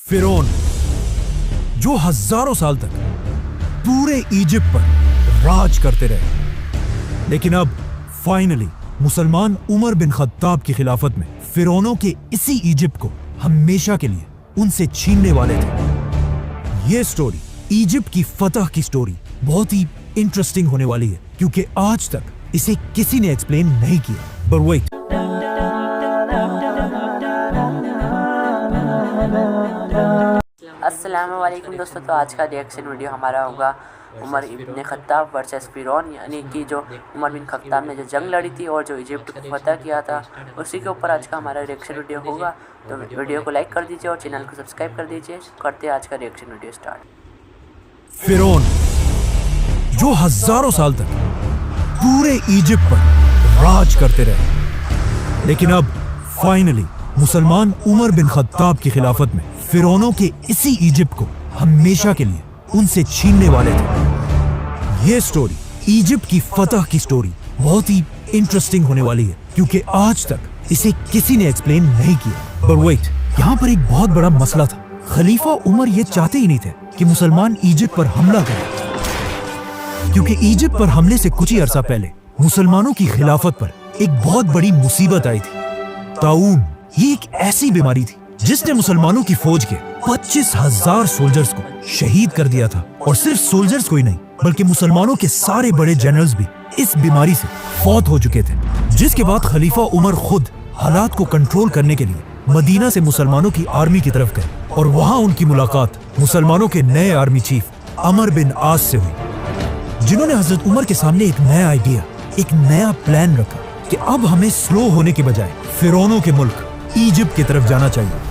फिरौन जो हजारों साल तक पूरे इजिप्ट पर राज करते रहे, लेकिन अब फाइनली मुसलमान उमर बिन खत्ताब की खिलाफत में फिरौनों के इसी इजिप्ट को हमेशा के लिए उनसे छीनने वाले थे। ये स्टोरी इजिप्ट की फतह की स्टोरी बहुत ही इंटरेस्टिंग होने वाली है, क्योंकि आज तक इसे किसी ने एक्सप्लेन नहीं किया। बट वेट, अस्सलामु अलैकुम दोस्तों, तो आज का रिएक्शन वीडियो हमारा होगा उमर इब्न खत्ताब वर्सेस फिरौन, यानी कि जो उमर बिन खत्ताब ने जो जंग लड़ी थी और जो इजिप्ट को फतह किया था, उसी के ऊपर आज का हमारा रिएक्शन वीडियो होगा। तो वीडियो को लाइक कर दीजिए और चैनल को सब्सक्राइब कर दीजिए। करते हैं आज का रिएक्शन वीडियो स्टार्ट। फिरौन जो हजारों साल तक पूरे इजिप्ट पर राज करते रहे, लेकिन अब फाइनली मुसलमान उमर बिन खत्ताब की खिलाफत में फिरौनों के इसी इजिप्ट को हमेशा के लिए उनसे छीनने वाले थे। ये स्टोरी इजिप्ट की फतह की स्टोरी बहुत ही इंटरेस्टिंग होने वाली है, क्योंकि आज तक इसे किसी ने एक्सप्लेन नहीं किया। पर वेट, यहाँ पर एक बहुत बड़ा मसला था। खलीफा उमर ये चाहते ही नहीं थे कि मुसलमान इजिप्ट पर हमला करें, क्योंकि इजिप्ट पर हमले से कुछ ही अरसा पहले मुसलमानों की खिलाफत पर एक बहुत बड़ी मुसीबत आई थी, ताऊन। ये एक ऐसी बीमारी थी जिसने मुसलमानों की फौज के 25,000 सोल्जर्स को शहीद कर दिया था। और सिर्फ सोल्जर्स को ही नहीं, बल्कि मुसलमानों के सारे बड़े जनरल्स भी इस बीमारी से फौत हो चुके थे। जिसके बाद खलीफा उमर खुद हालात को कंट्रोल करने के लिए मदीना से मुसलमानों की आर्मी की तरफ गए, और वहां उनकी मुलाकात मुसलमानों के नए आर्मी चीफ अमर बिन आस से हुई, जिन्होंने हजरत उमर के सामने एक नया आइडिया, एक नया प्लान रखा कि अब हमें स्लो होने के बजाय फिरौनों के मुल्क इजिप्ट की तरफ जाना चाहिए।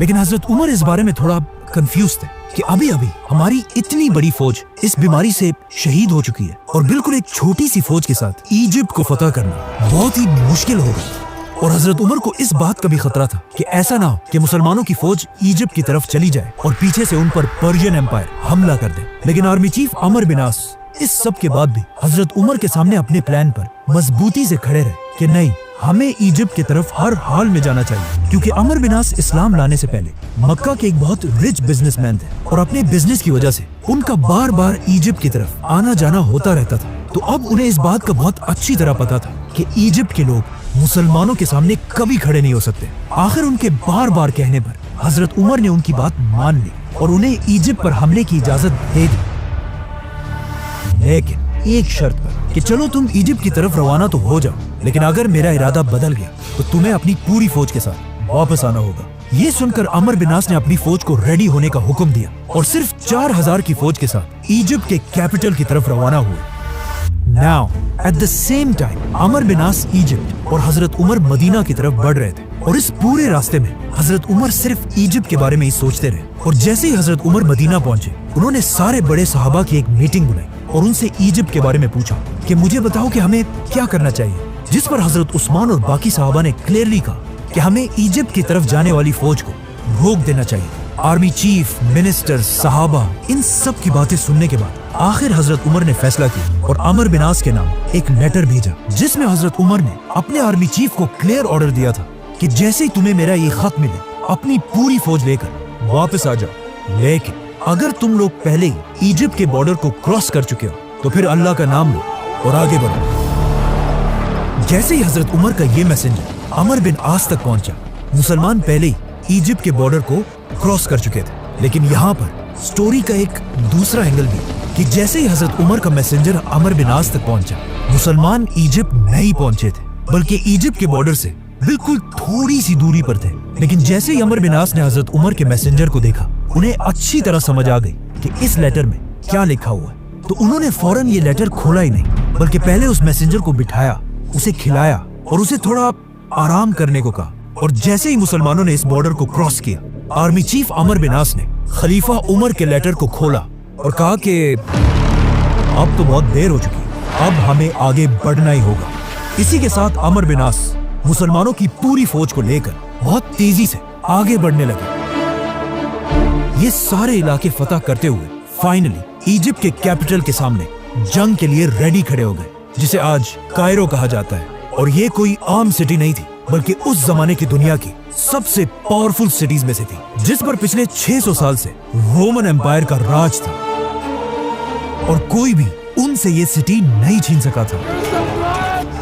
लेकिन हजरत उमर इस बारे में थोड़ा कंफ्यूज थे कि अभी अभी हमारी इतनी बड़ी फौज इस बीमारी से शहीद हो चुकी है, और बिल्कुल एक छोटी सी फौज के साथ इजिप्ट को फतह करना बहुत ही मुश्किल होगा। और हजरत उमर को इस बात का भी खतरा था कि ऐसा ना हो कि मुसलमानों की फौज इजिप्ट की तरफ चली जाए और पीछे से उन पर पर्शियन एम्पायर हमला कर दे। लेकिन आर्मी चीफ अमर बिन आस इस सब के बाद भी हजरत उमर के सामने अपने प्लान पर मजबूती से खड़े रहे कि नहीं, हमें इजिप्ट की तरफ हर हाल में जाना चाहिए। क्योंकि अमर बिन आस इस्लाम लाने से पहले मक्का के एक बहुत रिच बिजनेसमैन थे, और अपने बिजनेस की वजह से उनका बार बार इजिप्ट की तरफ आना जाना होता रहता था। तो अब उन्हें इस बात का बहुत अच्छी तरह पता था कि इजिप्ट के लोग मुसलमानों के सामने कभी खड़े नहीं हो सकते। आखिर उनके बार बार कहने पर हजरत उमर ने उनकी बात मान ली और उन्हें इजिप्ट पर हमले की इजाजत दे दी, लेकिन एक शर्त पर कि चलो तुम इजिप्ट की तरफ रवाना तो हो जाओ, लेकिन अगर मेरा इरादा बदल गया तो तुम्हें अपनी पूरी फौज के साथ वापस आना होगा। ये सुनकर अमर बिन आस ने अपनी फौज को रेडी होने का हुक्म दिया और सिर्फ 4,000 की फौज के साथ इजिप्ट के कैपिटल की तरफ रवाना हुए। Now at the same time Amr bin Aas Egypt और हजरत उमर मदीना की तरफ बढ़ रहे थे, और इस पूरे रास्ते में हजरत उमर सिर्फ इजिप्ट के बारे में ही सोचते रहे। और जैसे ही हजरत उमर मदीना पहुंचे, उन्होंने सारे बड़े सहाबा की एक मीटिंग बुलाई और उनसे इजिप्ट के बारे में पूछा कि मुझे बताओ कि हमें क्या करना चाहिए। जिस पर हजरत उस्मान और बाकी सहाबा ने क्लियरली कहा कि हमें इजिप्ट की तरफ जाने वाली फौज को रोक देना चाहिए। आर्मी चीफ, मिनिस्टर, सहाबा, इन सब की बातें सुनने के बाद आखिर हजरत उमर ने फैसला किया और अमर बिन आस के नाम एक लेटर भेजा, जिसमें हजरत उमर ने अपने आर्मी चीफ को क्लियर ऑर्डर दिया था कि जैसे ही तुम्हें मेरा ये खत मिले, अपनी पूरी फौज लेकर वापस आ जाओ। लेकिन अगर तुम लोग पहले ही इजिप्ट के बॉर्डर को क्रॉस कर चुके हो तो फिर अल्लाह का नाम लो और आगे बढ़ो। जैसे ही हजरत उमर का ये मैसेंजर अमर बिन आस तक पहुंचा, मुसलमान पहले ही इजिप्ट के बॉर्डर को क्रॉस कर चुके थे। लेकिन यहाँ पर स्टोरी का एक दूसरा एंगल भी कि जैसे ही हजरत उमर का मैसेंजर अमर बिन आस तक पहुंचा, मुसलमान इजिप्ट नहीं पहुंचे थे, बल्कि इजिप्ट के बॉर्डर से बिल्कुल थोड़ी सी दूरी पर थे। लेकिन जैसे ही अमर बिन आस ने हजरत उमर के मैसेंजर को देखा, उन्हें अच्छी तरह समझ आ गई कि इस लेटर में क्या लिखा हुआ है। तो उन्होंने फौरन ये लेटर खोला ही नहीं, बल्कि पहले उस मैसेंजर को बिठाया, उसे खिलाया और उसे थोड़ा आराम करने को कहा। और जैसे ही मुसलमानों ने इस बॉर्डर को क्रॉस किया, आर्मी चीफ अमर बिन आस ने खलीफा उमर के लेटर को खोला और कहा कि अब तो बहुत देर हो चुकी है, अब हमें आगे बढ़ना ही होगा। इसी के साथ अमर बिन आस मुसलमानों की पूरी फौज को लेकर बहुत तेजी से आगे बढ़ने लगे। ये सारे इलाके फतह करते हुए फाइनली इजिप्ट के कैपिटल के सामने जंग के लिए रेडी खड़े हो गए, जिसे आज कायरो कहा जाता है। और ये कोई आम सिटी नहीं थी, बल्कि उस जमाने की दुनिया की सबसे पावरफुल सिटीज में से थी, जिस पर पिछले 600 साल से रोमन एम्पायर का राज था और कोई भी उनसे ये सिटी नहीं छीन सका था।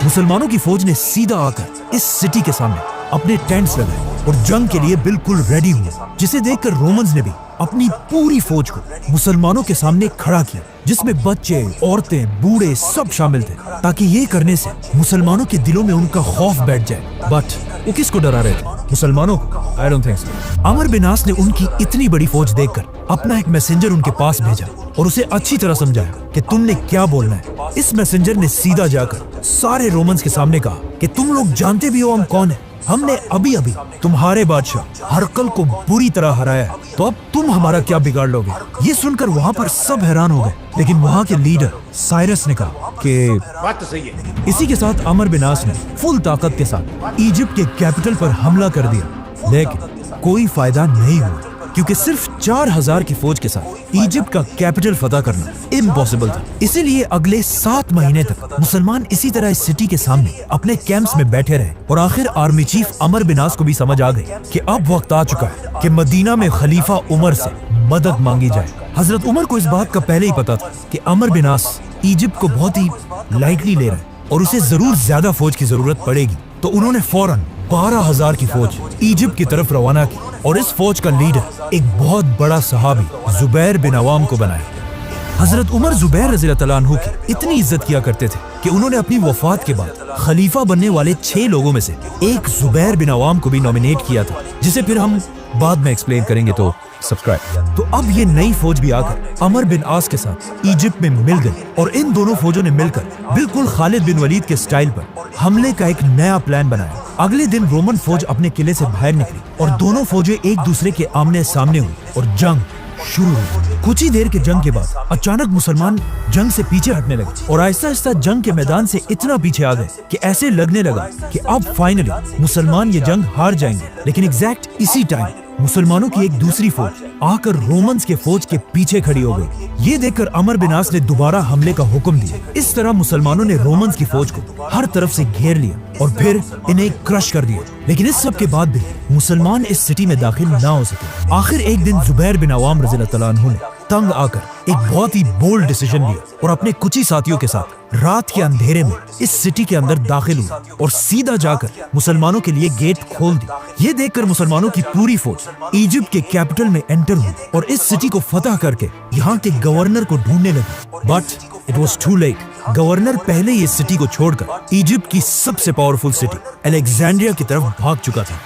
मुसलमानों की फौज ने सीधा आकर इस सिटी के सामने अपने टेंट्स लगाए और जंग के लिए बिल्कुल रेडी हुए, जिसे देखकर रोमन्स ने भी अपनी पूरी फौज को मुसलमानों के सामने खड़ा किया, जिसमें बच्चे, औरतें, बूढ़े सब शामिल थे, ताकि ये करने से मुसलमानों के दिलों में उनका खौफ बैठ जाए। बट वो किसको डरा रहे थे? मुसलमानों को? I don't think so। Amar bin आस ने उनकी इतनी बड़ी फौज देखकर अपना एक मैसेंजर उनके पास भेजा और उसे अच्छी तरह समझाया कि तुमने क्या बोलना है। इस मैसेंजर ने सीधा जाकर सारे रोमन्स के सामने कहा कि तुम लोग जानते भी हो हम कौन है। हमने अभी अभी तुम्हारे बादशाह हरकल को बुरी तरह हराया है, तो अब तुम हमारा क्या बिगाड़ लोगे? ये सुनकर वहाँ पर सब हैरान हो गए, लेकिन वहाँ के लीडर साइरस ने कहा कि बात तो सही है। इसी के साथ अमर बिन आस ने फुल ताकत के साथ इजिप्ट के कैपिटल पर हमला कर दिया, लेकिन कोई फायदा नहीं हुआ, क्योंकि सिर्फ 4000 की फौज के साथ इजिप्ट का कैपिटल फतह करना इम्पॉसिबल था। इसीलिए अगले 7 महीने तक मुसलमान इसी तरह इस सिटी के सामने अपने कैंप्स में बैठे रहे और आखिर आर्मी चीफ अमर बिन आस को भी समझ आ गई कि अब वक्त आ चुका है कि मदीना में खलीफा उमर से मदद मांगी जाए। हजरत उमर को इस बात का पहले ही पता था कि अमर बिन आस इजिप्ट को बहुत ही लाइटली ले रहे हैं और उसे जरूर ज्यादा फौज की जरूरत पड़ेगी, तो उन्होंने फौरन 12000 की फौज इजिप्ट की तरफ रवाना की और इस फौज का लीडर एक बहुत बड़ा सहाबी जुबैर बिन अवाम को बनाया। हजरत उमर जुबैर रज़ियल्लाहु तआला अन्हु की इतनी इज्जत किया करते थे कि उन्होंने अपनी वफात के बाद खलीफा बनने वाले 6 लोगों में से एक जुबैर बिन अवाम को भी नॉमिनेट किया था, जिसे फिर हम बाद में एक्सप्लेन करेंगे, तो सब्सक्राइब। तो अब ये नई फौज भी आकर अमर बिन आस के साथ इजिप्ट में मिल गई और इन दोनों फौजों ने मिलकर बिल्कुल खालिद बिन वलीद के स्टाइल पर हमले का एक नया प्लान बनाया। अगले दिन रोमन फौज अपने किले से बाहर निकली और दोनों फौजें एक दूसरे के आमने सामने हुई और जंग शुरू हुई। कुछ ही देर के जंग के बाद अचानक मुसलमान जंग से पीछे हटने लगे और आहिस्ता आहिस्ता जंग के मैदान से इतना पीछे आ गए कि ऐसे लगने लगा कि अब फाइनली मुसलमान ये जंग हार जाएंगे। लेकिन एग्जैक्ट इसी टाइम मुसलमानों की एक दूसरी फौज आकर रोमन्स के फौज के पीछे खड़ी हो गई। ये देखकर अमर बिन आस ने दोबारा हमले का हुक्म दिया। इस तरह मुसलमानों ने रोमन्स की फौज को हर तरफ से घेर लिया और फिर इन्हें क्रश कर दिया। लेकिन इस सब के बाद भी मुसलमान इस सिटी में दाखिल ना हो सके। आखिर एक दिन जुबैर बिन अवाम रज़ियल्लाहु तआला अन्हु ने तंग आकर एक बहुत ही बोल्ड डिसीजन लिया और अपने कुछ ही साथियों के साथ रात के अंधेरे में इस सिटी के अंदर दाखिल हुए और सीधा जाकर मुसलमानों के लिए गेट खोल दी। ये देखकर मुसलमानों की पूरी फौज इजिप्ट के कैपिटल में एंटर हुई और इस सिटी को फतह करके यहाँ के गवर्नर को ढूंढने लगी। But it was too late. Governor पहले ही इस सिटी को छोड़कर इजिप्ट की सबसे पावरफुल सिटी अलेक्जेंड्रिया की तरफ भाग चुका था।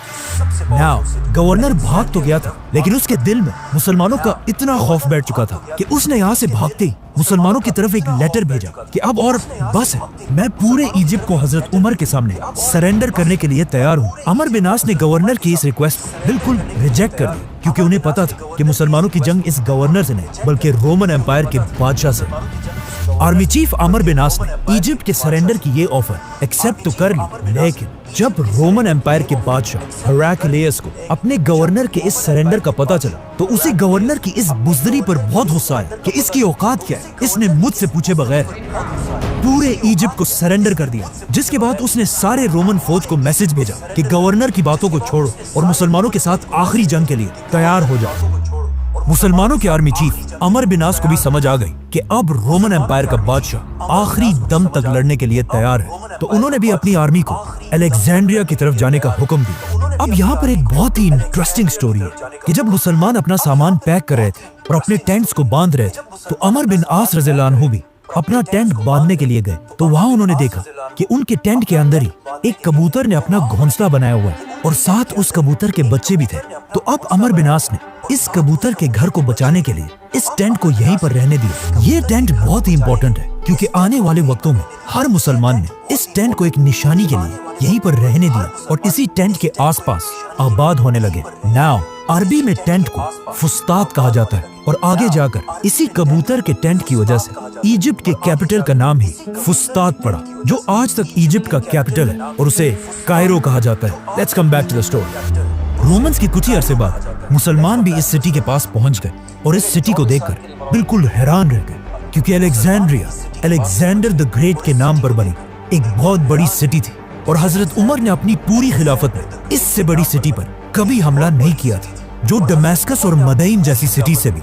नाउ गवर्नर भाग तो गया था, लेकिन उसके दिल में मुसलमानों का इतना खौफ बैठ चुका था कि उसने यहाँ से भागते ही मुसलमानों की तरफ एक लेटर भेजा कि अब और बस है, मैं पूरे इजिप्ट को हजरत उमर के सामने सरेंडर करने के लिए तैयार हूँ। अमर बिन आस ने गवर्नर की इस रिक्वेस्ट को बिल्कुल रिजेक्ट कर दिया, क्योंकि उन्हें पता था कि मुसलमानों की जंग इस गवर्नर से नहीं बल्कि रोमन एम्पायर के बादशाह से। आर्मी चीफ अमर बिन आस ने इजिप्ट के सरेंडर की ये ऑफर एक्सेप्ट तो कर ली, लेकिन जब रोमन एम्पायर के बादशाह हेराक्लियस को अपने गवर्नर के इस सरेंडर का पता चला तो उसे गवर्नर की इस बुज़दिली पर बहुत गुस्सा आया कि इसकी औकात क्या है, इसने मुझसे पूछे बगैर पूरे इजिप्ट को सरेंडर कर दिया। जिसके बाद उसने सारे रोमन फौज को मैसेज भेजा कि गवर्नर की बातों को छोड़ो और मुसलमानों के साथ आखिरी जंग के लिए तैयार हो जाओ। मुसलमानों के आर्मी चीफ अमर बिन आस को भी समझ आ गई कि अब रोमन एम्पायर का बादशाह आखिरी दम तक लड़ने के लिए तैयार है, तो उन्होंने भी अपनी आर्मी को अलेक्जेंड्रिया की तरफ जाने का हुक्म दिया। अब यहाँ पर एक बहुत ही इंटरेस्टिंग स्टोरी है कि जब मुसलमान अपना सामान पैक कर रहे थे और अपने टेंट्स को बांध रहे थे, तो अमर बिन आस रज़ियल्लाहु अन्हु भी अपना टेंट बांधने के लिए गए। तो वहाँ उन्होंने देखा कि उनके टेंट के अंदर ही एक कबूतर ने अपना घोंसला बनाया हुआ है और साथ उस कबूतर के बच्चे भी थे। तो अब अमर बिन आस ने इस कबूतर के घर को बचाने के लिए इस टेंट को यहीं पर रहने दिया। ये टेंट बहुत ही इम्पोर्टेंट है, क्योंकि आने वाले वक्तों में हर मुसलमान ने इस टेंट को एक निशानी के लिए यहीं पर रहने दिया और इसी टेंट के आसपास आबाद होने लगे। नाउ अरबी में टेंट को फुस्तात कहा जाता है और आगे जाकर इसी कबूतर के टेंट की वजह से इजिप्ट के कैपिटल का नाम ही फुस्तात पड़ा, जो आज तक इजिप्ट का कैपिटल है और उसे कायरो कहा जाता है। Let's come back to the story. Romans की कुछ ही अरसे बाद मुसलमान भी इस सिटी के पास पहुंच गए और इस सिटी को देखकर बिल्कुल हैरान रह गए, क्योंकि अलेक्जेंड्रिया अलेक्जेंडर द ग्रेट के नाम पर बनी एक बहुत बड़ी सिटी थी और हजरत उमर ने अपनी पूरी खिलाफत में इससे बड़ी सिटी पर कभी हमला नहीं किया था, जो डमस्कस और मदईन जैसी सिटी से भी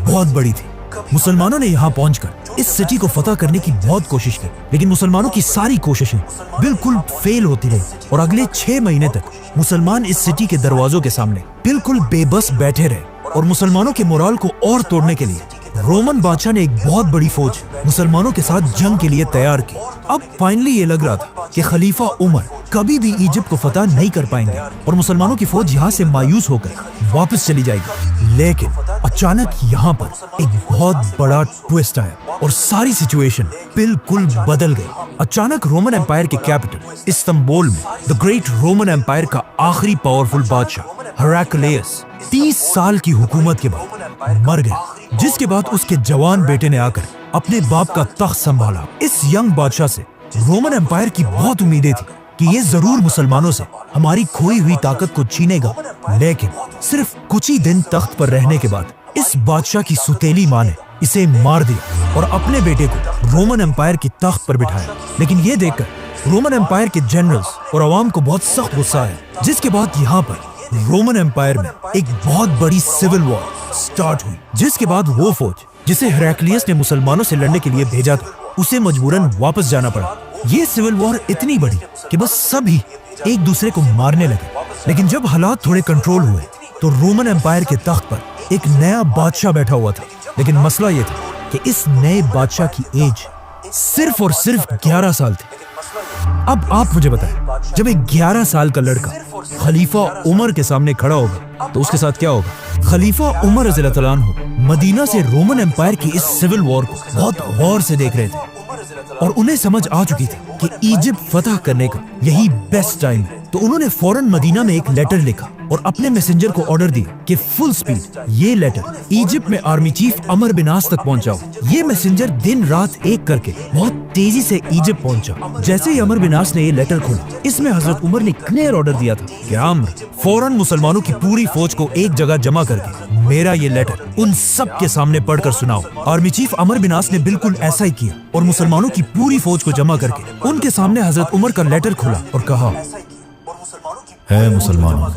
बहुत बड़ी थी। मुसलमानों ने यहाँ पहुंचकर इस सिटी को फतह करने की बहुत कोशिश की, लेकिन मुसलमानों की सारी कोशिशें बिल्कुल फेल होती रही और अगले 6 महीने तक मुसलमान इस सिटी के दरवाजों के सामने बिल्कुल बेबस बैठे रहे। और मुसलमानों के मोराल को और तोड़ने के लिए रोमन बादशाह ने एक बहुत बड़ी फौज मुसलमानों के साथ जंग के लिए तैयार की। अब फाइनली ये लग रहा था कि खलीफा उमर कभी भी इजिप्ट को फतह नहीं कर पाएंगे और मुसलमानों की फौज यहाँ से मायूस होकर वापस चली जाएगी। लेकिन अचानक यहाँ पर एक बहुत बड़ा ट्विस्ट आया और सारी सिचुएशन बिल्कुल बदल गई। अचानक रोमन एम्पायर के कैपिटल इस्तांबुल में द ग्रेट रोमन एम्पायर का आखिरी पावरफुल बादशाह हेराक्लियस 30 साल की हुकूमत के बाद मर गया, जिसके बाद उसके जवान बेटे ने आकर अपने बाप का तख्त संभाला। इस यंग बादशाह से रोमन एम्पायर की बहुत उम्मीदें थी कि ये जरूर मुसलमानों से हमारी खोई हुई ताकत को छीनेगा, लेकिन सिर्फ कुछ ही दिन तख्त पर रहने के बाद इस बादशाह की सुतेली मां ने इसे मार दिया और अपने बेटे को रोमन एम्पायर की तख्त पर बिठाया। लेकिन ये देखकर रोमन एम्पायर के जनरल्स और अवाम को बहुत सख्त गुस्सा आया, जिसके बाद यहाँ पर रोमन एम्पायर में एक बहुत बड़ी सिविल वॉर स्टार्ट हुई, जिसके बाद वो फौज जिसे हेराक्लियस ने मुसलमानों से लड़ने के लिए भेजा था उसे मजबूरन वापस जाना पड़ा। ये सिविल वॉर इतनी बड़ी कि बस सभी एक दूसरे को मारने लगे। लेकिन जब हालात थोड़े कंट्रोल हुए तो रोमन एम्पायर के तख्त पर एक नया बादशाह बैठा हुआ था। लेकिन मसला ये था कि इस नए बादशाह की एज सिर्फ और सिर्फ 11 साल थी। अब आप मुझे बताएं, जब एक 11 साल का लड़का खलीफा उमर के सामने खड़ा होगा तो उसके साथ क्या होगा? खलीफा उमर रज़ियल्लाहु ताला अन्हु मदीना से रोमन एम्पायर की इस सिविल वॉर को बहुत गौर से देख रहे थे और उन्हें समझ आ चुकी थी कि इजिप्ट फतह करने का यही बेस्ट टाइम है। तो उन्होंने फौरन मदीना में एक लेटर लिखा और अपने मैसेंजर को ऑर्डर दिया कि फुल स्पीड ये लेटर इजिप्ट में आर्मी चीफ अमर बिन आस तक पहुंचाओ। ये मैसेंजर दिन रात एक करके बहुत तेजी से इजिप्ट पहुंचा। जैसे ही अमर बिन आस ने ये लेटर खोला, इसमें हजरत उमर ने क्लियर ऑर्डर दिया था कि अमर फौरन मुसलमानों की पूरी फौज को एक जगह जमा करके मेरा ये लेटर उन सब के सामने पढ़कर सुनाओ। आर्मी चीफ अमर बिन आस ने बिल्कुल ऐसा ही किया और मुसलमानों की पूरी फौज को जमा करके उनके सामने हजरत उमर का लेटर खोला और कहा, है मुसलमानों,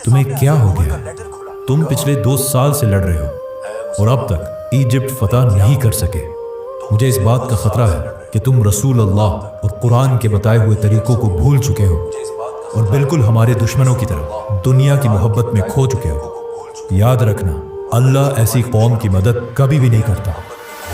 तुम्हें क्या हो गया? तुम पिछले 2 साल से लड़ रहे हो और अब तक इजिप्ट फतह नहीं कर सके। मुझे इस बात का खतरा है कि तुम रसूल अल्लाह और कुरान के बताए हुए तरीकों को भूल चुके हो और बिल्कुल हमारे दुश्मनों की तरह दुनिया की मोहब्बत में खो चुके हो। याद रखना, अल्लाह ऐसी कौम की मदद कभी भी नहीं करता।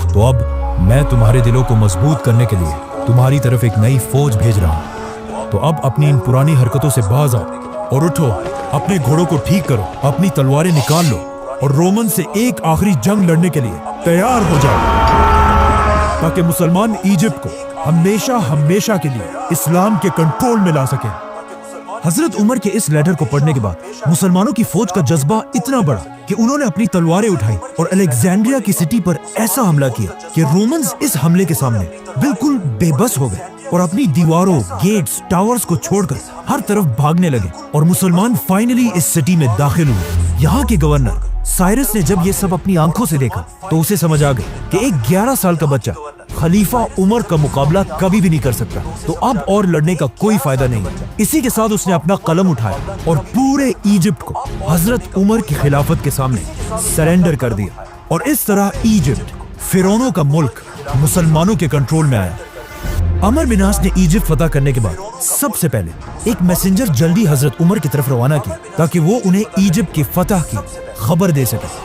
तो अब मैं तुम्हारे दिलों को मजबूत करने के लिए तुम्हारी तरफ एक नई फौज भेज रहा हूँ। तो अब अपनी इन पुरानी हरकतों से बाज आओ और उठो, अपने घोड़ों को ठीक करो, अपनी तलवारें निकाल लो और रोमन से एक आखिरी जंग लड़ने के लिए तैयार हो जाओ, ताकि मुसलमान इजिप्ट को हमेशा हमेशा के लिए इस्लाम के कंट्रोल में ला सके। हजरत उमर के इस लेटर को पढ़ने के बाद मुसलमानों की फौज का जज्बा इतना बढ़ा कि उन्होंने अपनी तलवारें उठाई और अलेक्जेंड्रिया की सिटी पर ऐसा हमला किया कि रोमन्स इस हमले के सामने बिल्कुल बेबस हो गए और अपनी दीवारों, गेट्स, टावर्स को छोड़कर हर तरफ भागने लगे और मुसलमान फाइनली इस सिटी में दाखिल हुए। यहाँ के गवर्नर साइरस ने जब ये सब अपनी आंखों से देखा तो उसे समझ आ गई कि एक 11 साल का बच्चा खलीफा उमर का मुकाबला कभी भी नहीं कर सकता, तो अब और लड़ने का कोई फायदा नहीं। इसी के साथ उसने अपना कलम उठाया और पूरे इजिप्ट को हजरत उमर की खिलाफत के सामने सरेंडर कर दिया और इस तरह इजिप्ट, फिरौनों का मुल्क, मुसलमानों के कंट्रोल में आया। अमर बिन आस ने इजिप्ट फतह करने के बाद सबसे पहले एक मैसेंजर जल्दी हजरत उमर की तरफ रवाना किया ताकि वो उन्हें इजिप्ट की फतह की खबर दे सके।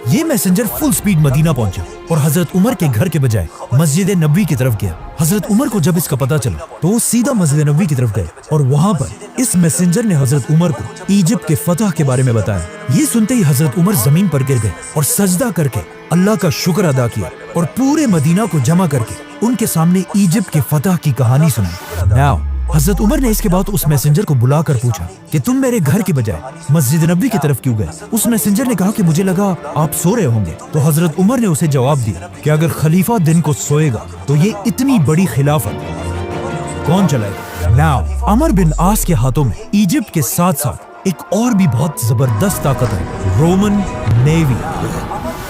ये मैसेंजर फुल स्पीड मदीना पहुंचा और हजरत उमर के घर के बजाय मस्जिद नबवी की तरफ गया। हजरत उमर को जब इसका पता चला तो वो सीधा मस्जिद नबवी की तरफ गए और वहां पर इस मैसेंजर ने हजरत उमर को इजिप्ट के फतह के बारे में बताया। ये सुनते ही हजरत उमर जमीन पर गिर गए और सजदा करके अल्लाह का शुक्र अदा किया और पूरे मदीना को जमा करके उनके सामने इजिप्ट के फतह की कहानी सुनाई। नाउ हजरत उमर ने इसके बाद उस मैसेंजर को बुलाकर पूछा कि तुम मेरे घर के बजाय मस्जिद नबवी की तरफ क्यों गए? उस मैसेंजर ने कहा कि मुझे लगा आप सो रहे होंगे। तो हजरत उमर ने उसे जवाब दिया कि अगर खलीफा दिन को सोएगा तो ये इतनी बड़ी खिलाफत कौन चलाएगा? नाउ अमर बिन आस के हाथों में इजिप्ट के साथ साथ एक और भी बहुत जबरदस्त ताकत है, रोमन नेवी,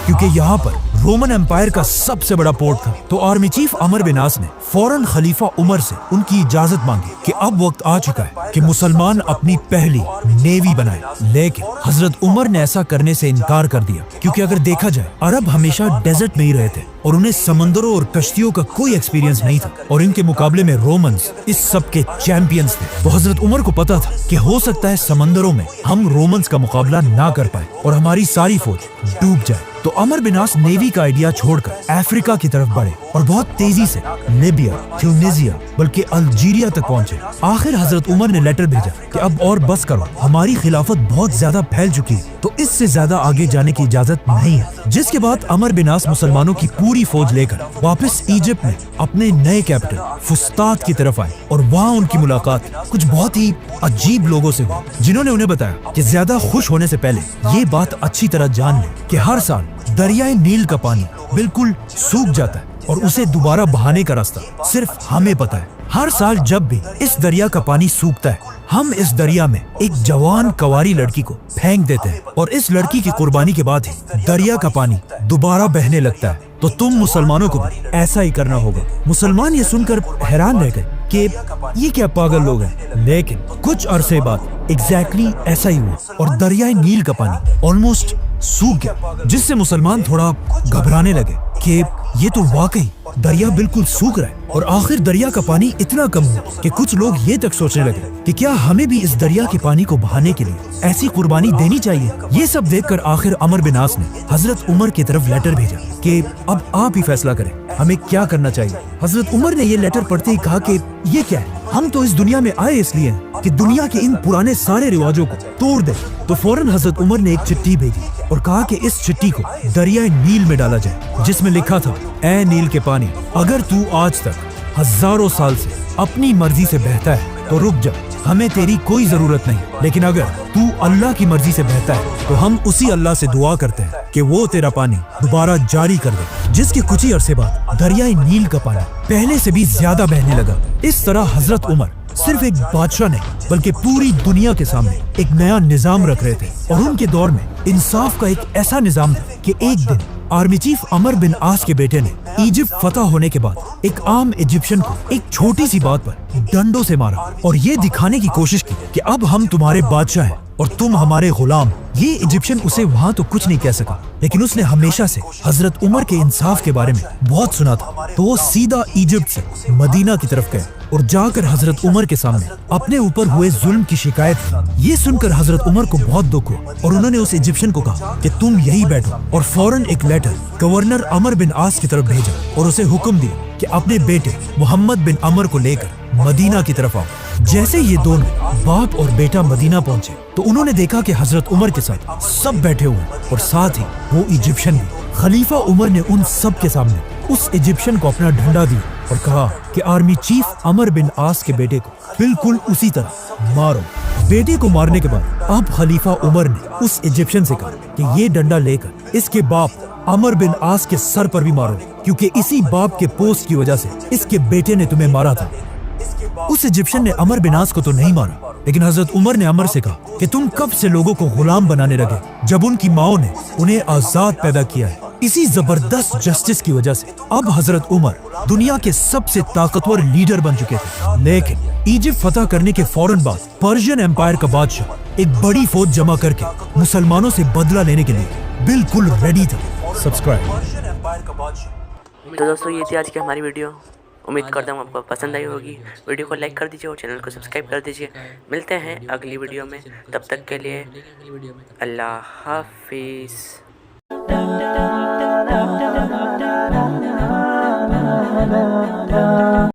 क्योंकि यहाँ पर रोमन एम्पायर का सबसे बड़ा पोर्ट था। तो आर्मी चीफ अमर बिन आस ने फौरन खलीफा उमर से उनकी इजाजत मांगी कि अब वक्त आ चुका है कि मुसलमान अपनी पहली नेवी बनाए। लेकिन हजरत उमर ने ऐसा करने से इनकार कर दिया, क्योंकि अगर देखा जाए अरब हमेशा डेजर्ट में ही रहे थे और उन्हें समंदरों और कश्तियों का कोई एक्सपीरियंस नहीं था, और इनके मुकाबले में रोमन्स इस सब के चैंपियंस थे। तो हजरत उमर को पता था कि हो सकता है समंदरों में हम रोमन्स का मुकाबला ना कर पाए और हमारी सारी फौज डूब जाए। तो अमर बिन आस नेवी का आइडिया छोड़कर अफ्रीका की तरफ बढ़े और बहुत तेजी से लीबिया, ट्यूनीसिया, बल्कि अल्जीरिया तक पहुंचे। आखिर हजरत उमर ने लेटर भेजा कि अब और बस करो, हमारी खिलाफत बहुत ज्यादा फैल चुकी है, तो इससे ज्यादा आगे जाने की इजाजत नहीं है। जिसके बाद अमर बिन आस मुसलमानों की पूरी फौज लेकर वापस इजिप्ट में अपने नए कैपिटल फुस्तात की तरफ आए और वहाँ उनकी मुलाकात कुछ बहुत ही अजीब लोगों से हुई, जिन्होंने उन्हें बताया कि ज्यादा खुश होने से पहले ये बात अच्छी तरह जान लें कि हर साल दरियाए नील का पानी बिल्कुल सूख जाता है और उसे दोबारा बहाने का रास्ता सिर्फ हमें पता है। हर साल जब भी इस दरिया का पानी सूखता है, हम इस दरिया में एक जवान कवारी लड़की को फेंक देते हैं और इस लड़की की कुर्बानी के बाद ही दरिया का पानी दोबारा बहने लगता है। तो तुम मुसलमानों को भी ऐसा ही करना होगा। मुसलमान ये सुनकर हैरान रह गए कि ये क्या पागल लोग हैं। लेकिन कुछ अरसे बाद एग्जैक्टली ऐसा ही हुआ और दरियाए नील का पानी ऑलमोस्ट सूख गया, जिससे मुसलमान थोड़ा घबराने लगे कि ये तो वाकई दरिया बिल्कुल सूख रहा है। और आखिर दरिया का पानी इतना कम हुआ कि कुछ लोग ये तक सोचने लगे कि क्या हमें भी इस दरिया के पानी को बहाने के लिए ऐसी कुर्बानी देनी चाहिए। ये सब देखकर आखिर अमर बिन आस ने हजरत उमर की तरफ लेटर भेजा कि अब आप ही फैसला करें हमें क्या करना चाहिए। हजरत उमर ने ये लेटर पढ़ते ही कहा कि ये क्या है, हम तो इस दुनिया में आए इसलिए कि दुनिया के इन पुराने सारे रिवाजों को तोड़ दे। तो फौरन हजरत उमर ने एक चिट्ठी भेजी और कहा कि इस चिट्ठी को दरियाए नील में डाला जाए, जिसमें लिखा था, ऐ नील के पानी, अगर तू आज तक हजारों साल से अपनी मर्जी से बहता है तो रुक जा, हमें तेरी कोई जरूरत नहीं। लेकिन अगर तू अल्लाह की मर्जी से बहता है तो हम उसी अल्लाह से दुआ करते हैं कि वो तेरा पानी दोबारा जारी कर दे। जिसके कुछ ही अरसे बाद दरियाए नील का पानी पहले से भी ज्यादा बहने लगा। इस तरह हजरत उमर सिर्फ एक बादशाह नहीं बल्कि पूरी दुनिया के सामने एक नया निजाम रख रहे थे। और उनके दौर में इंसाफ का एक ऐसा निजाम था कि एक दिन आर्मी चीफ अमर बिन आस के बेटे ने इजिप्ट फतह होने के बाद एक आम इजिप्शियन को एक छोटी सी बात पर डंडों से मारा और ये दिखाने की कोशिश की कि अब हम तुम्हारे बादशाह हैं और तुम हमारे गुलाम। ये इजिप्शियन उसे वहाँ तो कुछ नहीं कह सका, लेकिन उसने हमेशा से हजरत उमर के इंसाफ के बारे में बहुत सुना था। तो वो सीधा इजिप्ट से मदीना की तरफ गए और जाकर हजरत उमर के सामने अपने ऊपर हुए जुल्म की शिकायत की। ये सुनकर हजरत उमर को बहुत दुख हुआ और उन्होंने उस इजिप्शियन को कहा कि तुम यही बैठो, और फौरन एक लेटर गवर्नर अमर बिन आस की तरफ भेजा और उसे हुक्म दिया कि अपने बेटे मोहम्मद बिन अमर को लेकर मदीना की तरफ आओ। जैसे ये दोनों बाप और बेटा मदीना पहुंचे तो उन्होंने देखा कि हजरत उमर के साथ सब बैठे हुए और साथ ही वो इजिप्शियन भी। खलीफा उमर ने उन सब के सामने उस इजिप्शियन को अपना डंडा दिया और कहा कि आर्मी चीफ अमर बिन आस के बेटे को बिल्कुल उसी तरह मारो। बेटे को मारने के बाद अब खलीफा उमर ने उस इजिप्शियन से कहा कि ये डंडा लेकर इसके बाप अमर बिन आस के सर पर भी मारो, क्योंकि इसी बाप के पोस्ट की वजह से इसके बेटे ने तुम्हें मारा था। उस इजिप्शियन ने अमर बिन आस को तो नहीं मारा, लेकिन हजरत उमर ने अमर से कहा कि तुम कब से लोगों को गुलाम बनाने लगे जब उनकी माओ ने उन्हें आजाद पैदा किया है। इसी जबरदस्त जस्टिस की वजह से अब हजरत उमर दुनिया के सबसे ताकतवर लीडर बन चुके थे। लेकिन इजिप्ट फतह करने के फौरन बाद पर्शियन एम्पायर का बादशाह एक बड़ी फौज जमा करके मुसलमानों से बदला लेने के लिए बिल्कुल रेडी था। सब्सक्राइब। तो दोस्तों ये थी आज की हमारी वीडियो। उम्मीद करता हूँ आपको पसंद आई होगी। वीडियो को लाइक कर दीजिए और चैनल को सब्सक्राइब कर दीजिए। मिलते हैं अगली वीडियो में, तब तक के लिए अल्लाह हाफिज़।